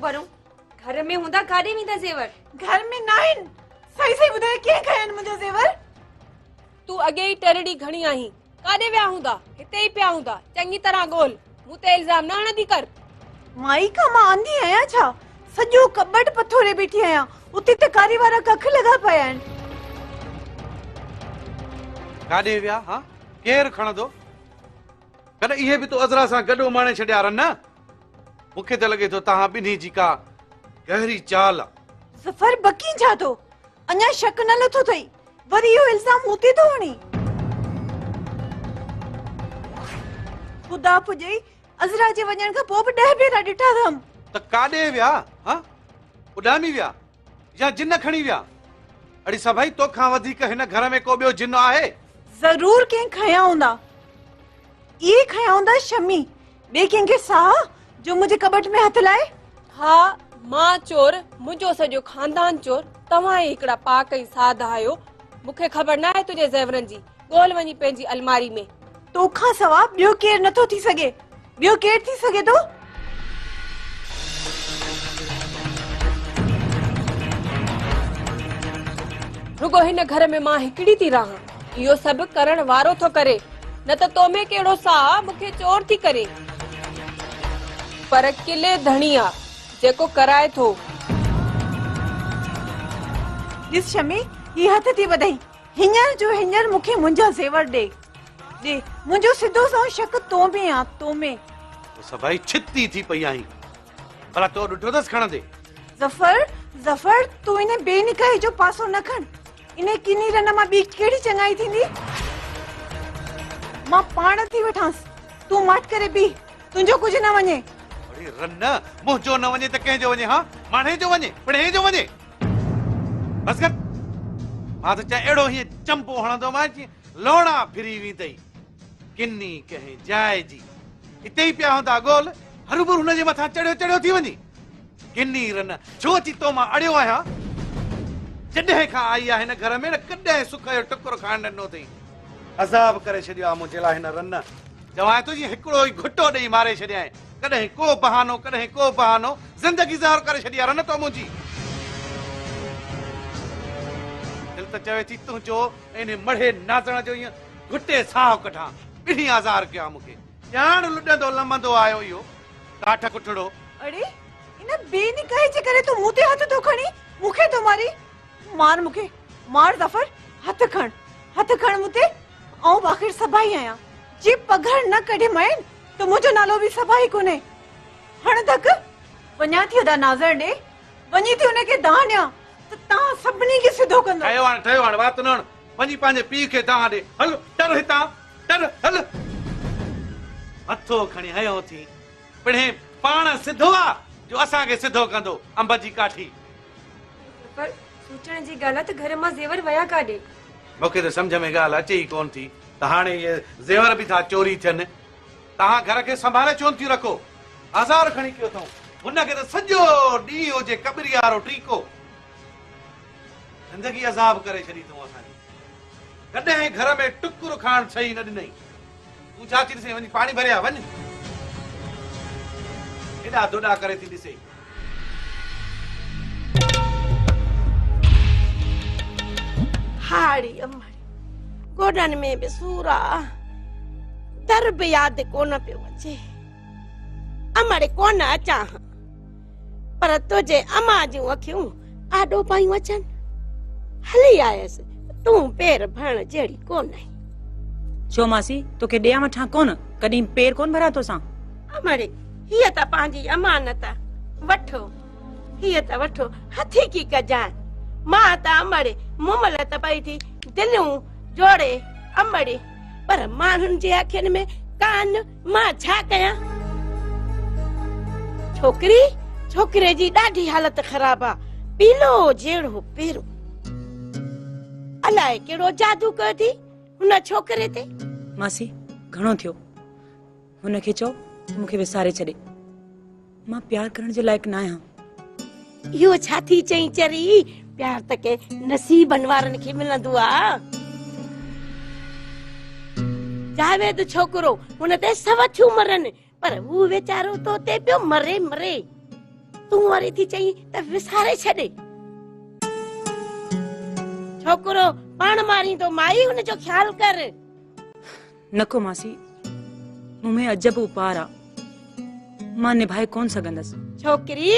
भरूं? घर में हूंदा काॾे वेंदा ज़ेवर? घर में ना आहिनि। सही सही ॿुधाए कीअं खया आहिनि मुंहिंजा ज़ेवर? तू अॻे ई टेरड़ी घणी आहीं। काॾे विया हूंदा? हिते ई पिया हूंदा। चङी तरह ॻोल्ह। मूं ते इल्ज़ाम न हणंदी कर। माई का मां आंधी आहियां छा? सॼो कबट पथोरे बीठी आहियां। उते त कारी वारा कख लॻा पिया आहिनि। काॾे विया? हाँ, केरु खणंदो? कॾहिं इहे बि तो अज़रा सां गॾो माणे छॾिया रन? मूंखे त लॻे थो तव्हां ॿिन्ही जी का गहरी चाल आहे। ज़फर बकी छा थो? अञा शक न लथो अथई। वरी इहो इल्ज़ाम मूं ते थो हणी। ख़ुदा पुॼई अज़रा जे वञण खां पोइ बि 10 भेरा ॾिठा अथमि। त काॾे विया? हाँ, उॾामी विया या जिन खणी विया? अड़ी सभई तोखां वधीक हिन घर में को ॿियो जिन आहे? ज़रूर कंहिं खया हूंदा। ये खया हूंदा शमी। ॿिए कंहिंखे साह जो मुंहिंजे कबट में हथ लाए? हाँ, मां चोर, मुंहिंजो सॼो खानदान चोर। तव्हां ई हिकिड़ा पाक ऐं साध आहियो। मूंखे ख़बर न आहे तुंहिंजे ज़ेवरनि जी। ॻोल्ह वञी पंहिंजी अलमारी में। तोखां सवा ॿियो केरु नथो थी सघे। ॿियो केरु थी सघे थो? रुगो हिन घर में मां हिकिड़ी थी रहां। इहो सभु करण वारो थो करे, न त तो में कहिड़ो साह मूंखे चोर थी करे। पर किले धणी आ जेको कराए थो। ॾिस शमी, ही हथ थी वधाई। हींअर जो हींअर मूंखे मुंहिंजा ज़ेवर ॾे। मुंहिंजो सिधो सो शक तो में आ, तो में। सभई छिती थी पई आहीं। भला तो ॾिठो अथसि खणंदे? ज़फर तूं इन बेनिकाही जो पासो न खण। इन किनी रन मां ॿी कहिड़ी चङाई थींदी? मां पाण थी वठांसि। तूं माठ करे बीह। तुंहिंजो कुझु न वञे। अरे रन, मुंहिंजो न वञे त कंहिंजो वञे? हाँ, माणे जो वञे, पिणे जो वञे। बस कर। मां त चाहे अहिड़ो हीअं चंपो हणंदो मां जीअं लोणा फिरी वी अथई। किनी कंहिं जाइ जी हिते ई पिया हूंदा। ॻोल्ह, हरूभरू हुनजे मथां चढ़ियो थी वञी। किनी रन, छो अची तो मां अड़ियो आहियां? जॾहिं खां आई आहे हिन घर में न कॾहिं सुख जो टुकुर खाइण ॾिनो अथई। अज़ाब करे छॾियो आहे मुंहिंजे लाइ हिन रन। चवां तुंहिंजी हिकिड़ो ई घुटो ॾेई मारे छॾियां। कॾहिं को बहानो, कॾहिं को बहानो। ज़िंदगी ज़हर करे छॾी आहे रन तो मुंहिंजी। दिलि त चवे थी तुंहिंजो इन मढ़े नाचण जो ईअं घुटे साह कढां। ॿिन्ही आज़ार कयो आहे मूंखे। ॼाण लुॾंदो लमंदो आयो इहो काठ कुठड़ो। अरे इन बेनिकाही जे करे तूं मूं ते हथ थो खणी? मूंखे थो मारी? मार मूंखे, मार ज़फर। हथ खण मूं ते। ऐं आख़िर सभाई आहियां। जे पघर न कढे माइन तो मुंहिंजो नालो बि सभाई कोन्हे। हण धक वञा थी अदा नाज़र ॾे। वञी थी उनखे दाह ॾियां त तव्हां सभिनी खे सिधो कंदो। ठहियो हाणे वात न हण। वञी पंहिंजे पीउ खे दाह ॾे। हल टर हितां, टर हल। हथो खणी हयो थी। पिणे पाण सिधो आ जो असांखे सिधो कंदो। अंब जी काठी। पर सोचण जी ॻाल्हि आहे त घर मां ज़ेवर विया काॾे? मूंखे त सम्झ में ॻाल्हि अचे ई कोन थी त हाणे इहे ज़ेवर बि था चोरी थियनि। तव्हां घर खे संभाले छो नथी रखो? हज़ार खणी कयो अथऊं। हुनखे त सॼो ॾींहुं हुजे कबरी वारो टीको। ज़िंदगी अज़ाब करे छॾी अथऊं असांजी। कॾहिं घर में टुकुर खाइण सही न ॾिनई। तूं छा थी ॾिसे? वञी पाणी भरिया वञ। हेॾा दोॾा करे थी ॾिसे। हाड़ी अम्माड़ी गोडन में भी सूरा। दर भी याद कोन पियो अचे। अम्माड़ी कोन अचा पर तुझे अम्मा जूं अखियूं आडो पायूं अचन। हली आयसि तूं पेर भरण जहिड़ी कोन आई। छो मासी तोखे ॾियां वठां कोन? कॾहिं पेर कोन भरा तोसां? अम्माड़ी हीअ त पंहिंजी अमानत वठो। हीअ त वठो हथी की कजां। मां त अम्माड़ी मुमल त पई थी दिलियूं जोड़े अम्माड़ी पर माण्हुनि जे अखियुनि में कान। मां छा कयां? छोकिरे जी ॾाढी हालत ख़राब आ। पीलो जहिड़ो पेरो। अलाए कहिड़ो जादू कयो थी हुन छोकिरे ते। मासी घणो थियो। हुनखे चओ मूंखे विसारे छॾे। मां प्यार करण जे लाइक़ न आहियां। इहो छा थी चई चरी? प्यार त के नसीबन वारनि खे मिलंदो आ। जावेद छोकरो हुन ते सवथियूं मरन पर हू वेचारो तो ते पियो मरे। तूं वरी थी चई त विसारे छॾे। छोकिरो पाण मारी तो माई हुनजो ख्याल कर। नको मासी, मूं में अजब उपार आ, मां निभाए कोन सघंदसि। छोकिरी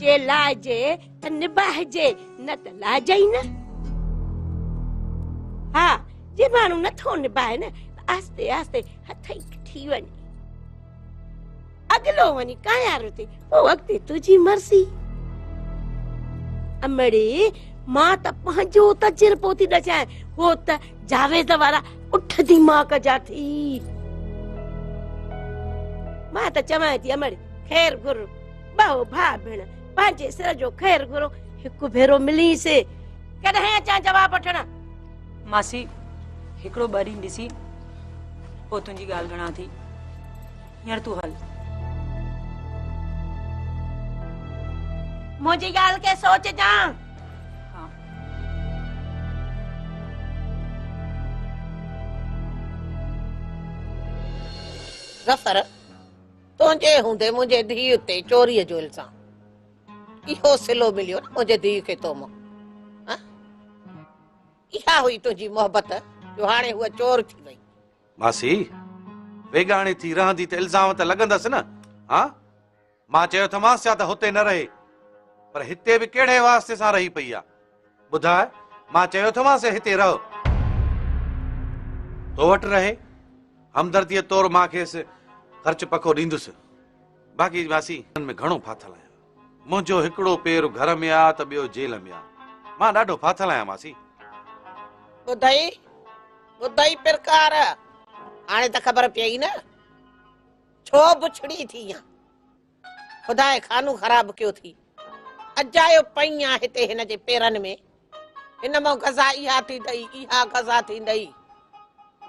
जे लाजे त निभाइजे, न त लाजई न। हा, जे माण्हू नथो निभाए न आस्ते आस्ते हथ ई कटी वञे, अगलो वञी कायारो थी, पोइ अॻिते तुंहिंजी मर्ज़ी। अमड़ी मां त पंहिंजो तजुर्बो थी ॾसाए, हो त जावेद वारा उठ दिमाग़ जा थी। मां त चवां थी अमड़ी ख़ैर घुर, ॿहो भाउ भेण पंहिंजे सिर जो ख़ैर घुरो, हिकु भेरो मिलीसे, कॾहिं अचां जवाब वठण। मासी हिकिड़ो ॿ ॾींहं ॾिसी पोइ तुंहिंजी ॻाल्हि घणा थी, हींअर तूं हल। मुंहिंजी ॻाल्हि खे सोचजां। हाँ। ज़फ़र, तुंहिंजे हूंदे मुंहिंजे धीउ ते चोरीअ जो इल्ज़ाम, इहो सिलो मिलियो न मुंहिंजे धीउ खे तो मां। इहा हुई तुंहिंजी मोहबत जो हाणे हूअ चोर थी वई। मासी वेगाणी थी रहंदी त इल्ज़ाम त लॻंदसि न। हा, मां चयो त मां त हुते न रहे, पर हिते बि कहिड़े वास्ते सां रही पई आहे? ॿुधाए, मां चयो त मां हिते रहो, तो वटि रहे, हमदर्दीअ तौरु मां खेसि ख़र्च पको ॾींदुसि। बाक़ी मासी हिन में घणो फाथल आहियां, मुंहिंजो हिकिड़ो पेर घर में आहे त ॿियो जेल में आहे, मां ॾाढो फाथल आहियां मासी। ॿुधई ॿुधई पिरकार, हाणे त ख़बर पई न छो बुछड़ी थी या ख़ुदा खानू ख़राब कयो थी। अजायो पई आहे हिते हिन जे पेरनि में, हिन मां गज़ा इहा थींदई, इहा गज़ा थींदई।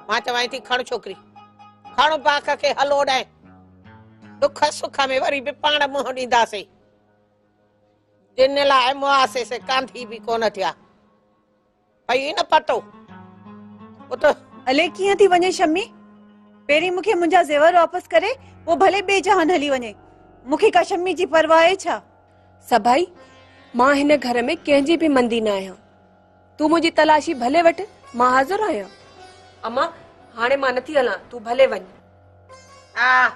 मां चवां थी खण छोकिरी, खण बाख खे हलो ॾे, दुख सुख में वरी बि पाण मुंहुं ॾींदासीं, जिन लाइ मुआसे से कांधी बि कोन थिया। भई न पटो उत अले कीअं थी वञे शम्मी? पहिरीं मूंखे मुंहिंजा ज़ेवर वापसि करे पोइ भले ॿिए जहान हली वञे, मूंखे का शम्मी जी परवाह आहे छा? सभाई, मां हिन घर में कंहिंजी बि मंदी न आहियां, तूं मुंहिंजी तलाशी भले वठ, मां हाज़िर आहियां। अम्मा हाणे मां नथी हलां, तूं भले वञ। हा,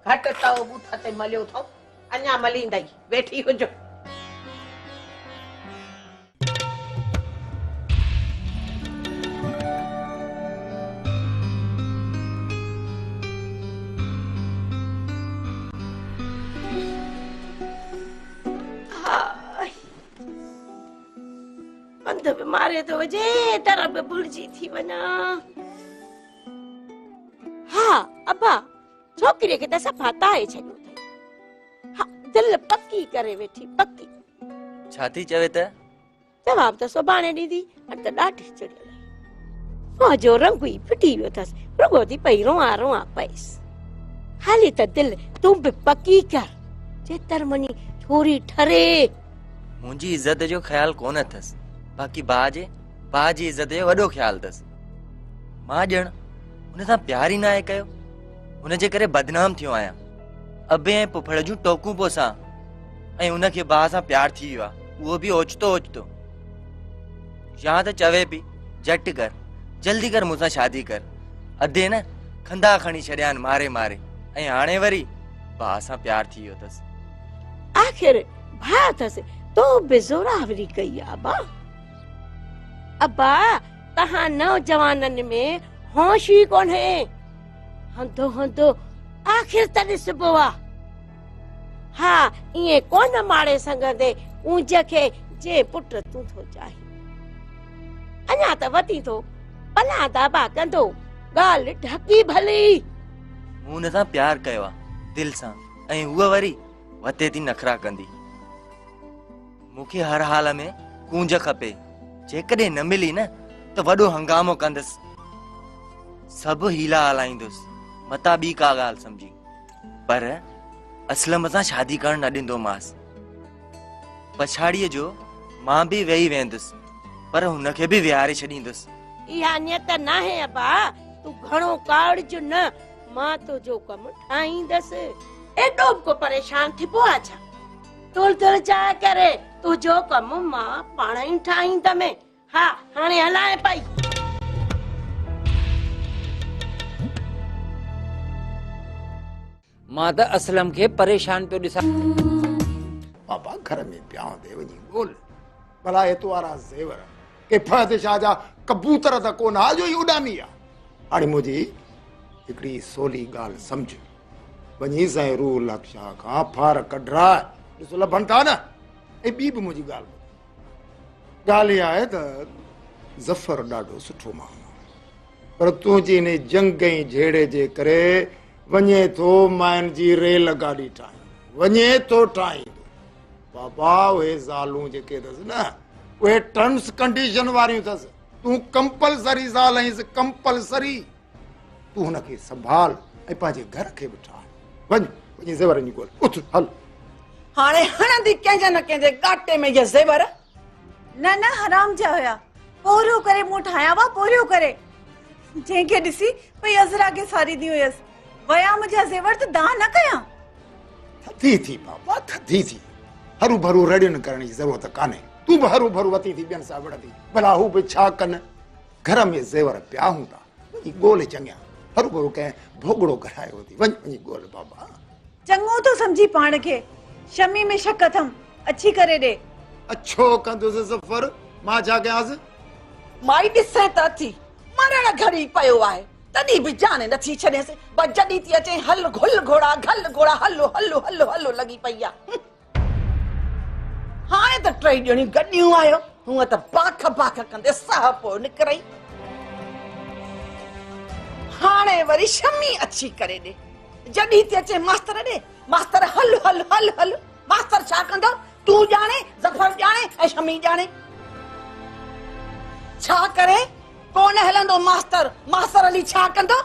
घटि तव बूथ ते मलियो थो, अञा मलींदई, वेठी हुजो। पंध बि मारे थो वञे, डर बि भुलिजी थी वञा। हा अबा, छोकिरीअ खे त सफ़ा ताए छॾियो अथई। हा, दिलि पकी करे वेठी, पकी। छा थी चवे त? जवाब त सुभाणे ॾींदी, अॼु त ॾाढी चढ़ियल आहे, मुंहिंजो रंग ई फिटी वियो अथसि, रुॻो थी पई रोआ रोआ पईसि। हाली त दिलि तूं बि पकी कर, जेतर वञी छोरी ठरे। मुंहिंजी इज़त जो ख़्याल कोन अथसि, बाक़ी भाउ जी इज़त जो वॾो ख़्याल अथसि। मां ॼण हुन सां प्यार ई न आहे कयो, हुन जे करे बदनाम थियो आहियां। अबे ऐं पुफड़ जूं टोकूं पोसां, ऐं हुनखे भाउ सां प्यार थी वियो आहे, उहो बि ओचितो ओचितो। या त चवे पई झटि कर, जल्दी कर, मूंसां शादी कर। अधे न खंदा खणी छॾिया आहिनि मारे मारे, ऐं हाणे वरी भाउ सां प्यार थी वियो अथसि। आखिर भाउ अथसि तो बि ज़ोरावरी कई आहे बा। अबा, तहां नौजवाननि में होश ई कोन्हे, हंधो हंधो आखिर त ॾिसबो आहे। हा, ईअं कोन मारे सघंदे ऊंज खे जे पुट तूं थो चाही, अञा त वधी थो, भला दाबा कंदो, ॻाल्हि ढकी भली। मूं हुन सां प्यार कयो आहे दिलि सां, ऐं हूअ वरी वते थी नखरा कंदी। मूंखे हर हाल में कूंज खपे, जेकॾहिं न मिली न त वॾो हंगामो कंदसि, सभु हीला हलाईंदुसि, मता ॿी का ॻाल्हि सम्झी, पर असलम सां शादी करणु न ॾींदोमांसि। पछाड़ीअ जो मां बि वेही वेंदुसि, पर हुनखे बि विहारे छॾींदुसि। इहा नियत नाहे अबा, तूं घणो काड़ज न, मां तुंहिंजो कमु ठाहींदसि। एॾो को परेशान थिबो आहे छा? तुल तुल चाहे करे तू जो कम मां पाण ही ठाहींदमि हा हाणे हलाए पई मां त असलम खे परेशान पियो ॾिसां बाबा घर में पिया दे वञी ॻोल्ह भला एतवारा ज़ेवर के फहद शाह जा कबूतर त कोन हा जो ई उॾामी आहे हाणे मुंहिंजी हिकिड़ी सोली ॻाल्हि सम्झ वञी साईं रूह लक्षा खां फार कढराए ॾिसो लभनि था न ऐं ॿी बि मुंहिंजी ॻाल्हि इहा आहे त ज़फ़र ॾाढो सुठो माण्हू आहे पर तुंहिंजी हिन जंग ऐं झेड़े जे करे वञे थो माइन जी रेल गाॾी ठाही वञे थो ठाहींदो बाबा उहे ज़ालूं जेके अथसि न उहे टर्म्स कंडीशन वारियूं अथसि तूं कंपलसरी ज़ाल आहींसि कंपलसरी तूं हुनखे संभाल ऐं पंहिंजे घर खे बि ठाह वञ वञी ज़ेवरनि जी ॻोल्ह उथ हल हाणे हणंदी कंहिंजे न कंहिंजे गाटे में ये ज़ेवर न न हराम जा हुया पोरियो करे मूं ठाहिया हुआ पोरियो करे जंहिंखे ॾिसी भई अज़रा खे सारींदी हुयसि वया मुंहिंजा ज़ेवर त दाह न कयां थधी थी बाबा थधी थी हरू भरू रड़ियुनि करण जी ज़रूरत कान्हे तूं बि हरू भरू वती थी ॿियनि सां विढ़ंदी भला हू बि छा कनि घर में ज़ेवर पिया हूंदा वञी ॻोल्हे चङिया हरू भरू कंहिं भोगड़ो करायो थी वञ वञी ॻोल्हे बाबा चङो तो समझी पाण खे शमी में शक अथमि अची करे ॾे अच्छो कंदुसि ज़फ़र मां छा कयांसि माई ॾिसे त अची मरण घड़ी पियो आहे तॾहिं बि जाने नथी छॾेसि बस जॾहिं थी अचे हल घुल घोड़ा घल घोड़ा हलो हलो हलो हलो लॻी पई आहे हाणे त टई ॼणियूं गॾियूं आयो हूअं त बाख बाख कंदे साह पोइ निकिरई हाणे वरी शमी अची करे ॾे जॾहिं थी अचे मास्तर ॾे मास्तर हल हल हल हल मास्तर छा कंदो तूं ॼाणे ज़फ़र ॼाणे ऐं शमी ॼाणे छा करे कोन हलंदो मास्तर मास्तर अली छा कंदो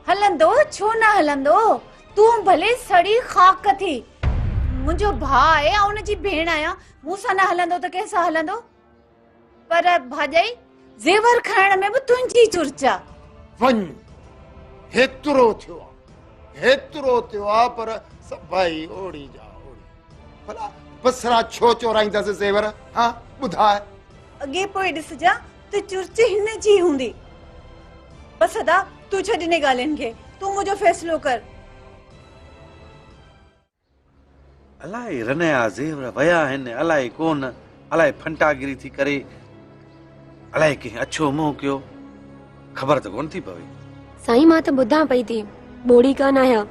हलंदो छो न हलंदो तूं भले सड़ी खाक थी मुंहिंजो भाउ आहे ऐं उनजी भेण आहियां मूंसां न हलंदो त कंहिंसां हलंदो पर भाॼाई ज़ेवर खाइण में बि तुंहिंजी चुर्चा वञ हेतिरो थियो आहे पर सभई ओड़ी जा ओड़ी भला बसरा छो चोराईंदसि ज़ेवर हा ॿुधाए अॻे पोइ ॾिसजां त चुर्च हिन जी हूंदी बस अदा तूं छॾ हिन ॻाल्हियुनि खे तूं मुंहिंजो फ़ैसिलो कर अलाए रनया ज़ेवर वया आहिनि अलाए कोन अलाए फंटागिरी थी करे अलाए कंहिं अछो मुंहुं कयो ख़बर त कोन थी पवे साईं मां त ॿुधां पई थी बोड़ी कान आहियां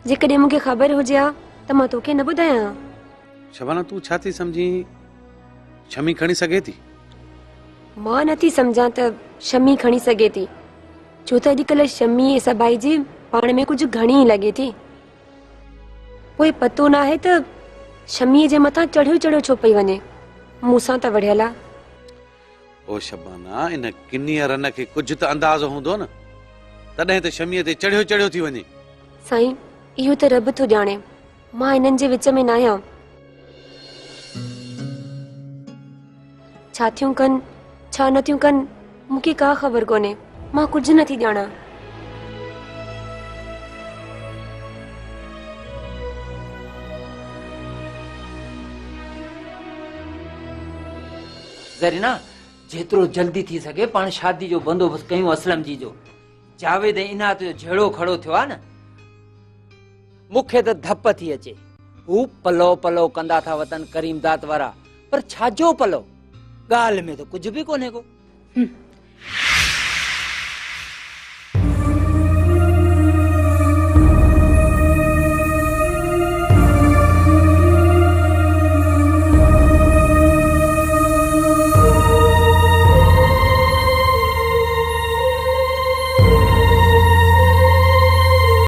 जेकॾहिं मूंखे ख़बर हुजे हा त मां तोखे न ॿुधायां शबाना तूं छा थी सम्झी शमी खणी सघे थी मां नथी सम्झां त शमी खणी सघे थी छो त अॼुकल्ह शमी ऐं सभाई जी पाण में कुझु घणी लॻे थी पोइ पतो न आहे त शमीअ जे मथां चढ़ियो चढ़ियो छो पई वञे मूंसां त वढ़ियल आहे ओ शबाना इन किन्नीअ रन खे कुझु त अंदाज़ो हूंदो न तॾहिं त शमीअ ते चढ़ियो चढ़ियो थी वञे साईं इहो त रब थो ॼाणे मां इन्हनि जे विच में न आहियां छा थियूं कनि छा न थियूं कनि मूंखे का ख़बर कोन्हे मां कुझु नथी ॼाणा ज़रीना जेतिरो जल्दी थी सघे पाण शादी जो बंदोबस्तु कयूं असलम जी जो जावेद इनात जो झेड़ो खड़ो थियो आहे न मूंखे त धप थी अचे हू पलो पलो कंदा था वतन करीमदात वारा पर छाजो पलो ॻाल्हि में त कुझु बि कोन्हे को